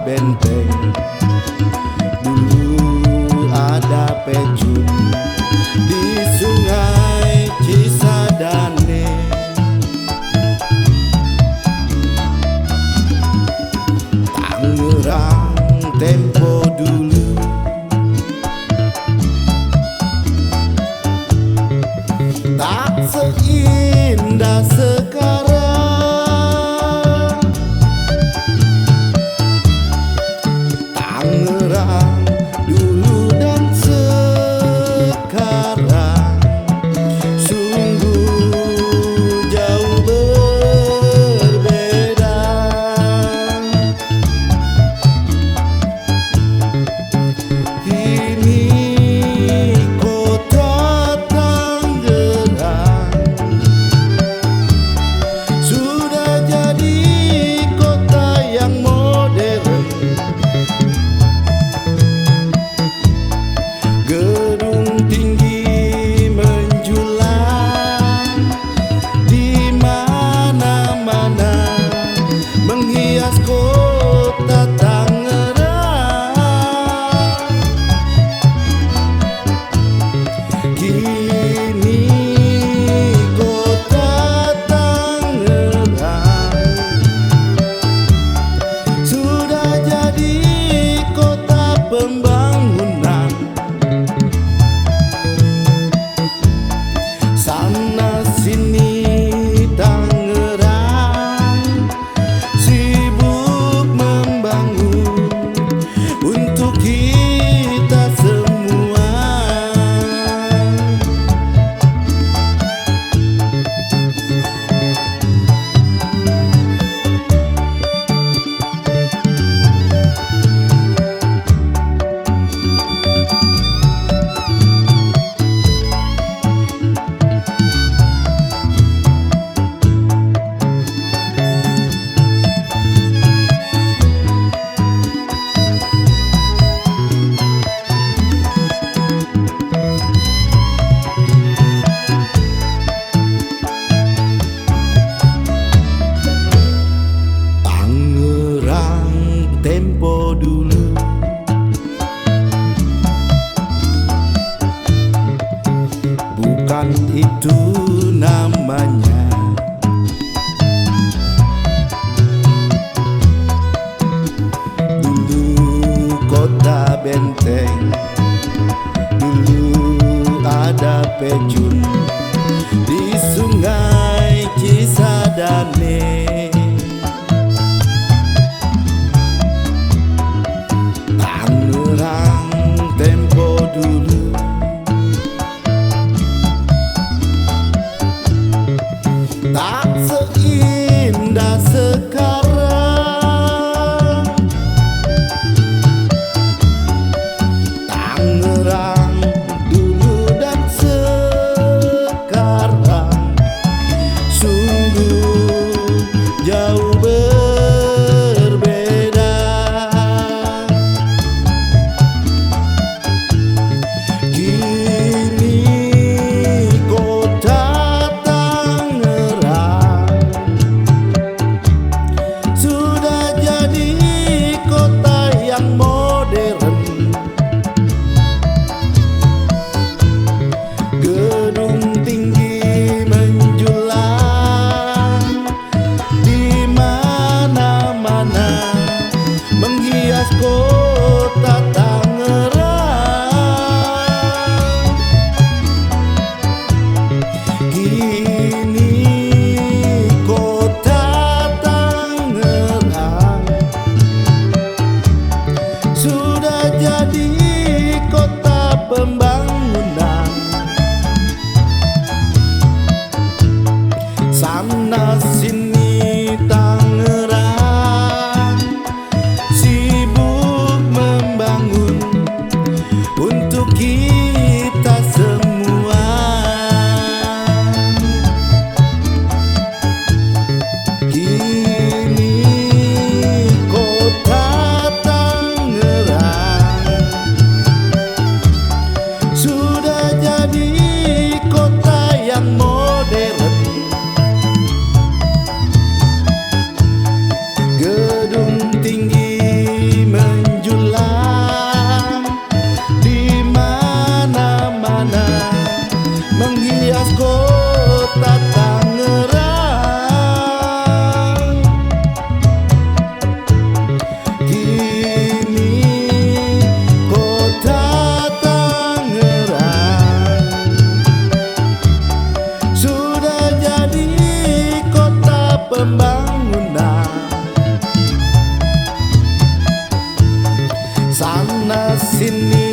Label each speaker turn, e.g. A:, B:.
A: benteng. Dulu ada pejun di Sungai Cisadane. Tangerang tempo dulu tak seindah sekarang. Tangerang dulu dan sekarang sungguh jauh berbeda. Kini kota Tangerang sudah jadi kota yang modern. Gedung tinggi menjulang di mana-mana menghias kota Tangerang. Kini kota Tangerang sudah jadi kota pembangunan. Sana sini Tangerang sibuk membangun untuk kita semua. Tempo dulu bukan itu namanya. Dulu kota benteng, dulu ada pejun di Sungai Cisadane. Tangerang tempo dulu tak seindah sekarang. Tangerang dulu dan sekarang sungguh jauh berbeda. Kini kota Tangerang sudah jadi kota yang modern. Gedung tinggi menjulang di mana-mana menghias kota Tangerang. Kini kota Tangerang sudah jadi kota pembangunan. Sana sini Tangerang sibuk membangun untuk kita semua. Kini kota Tangerang sana sini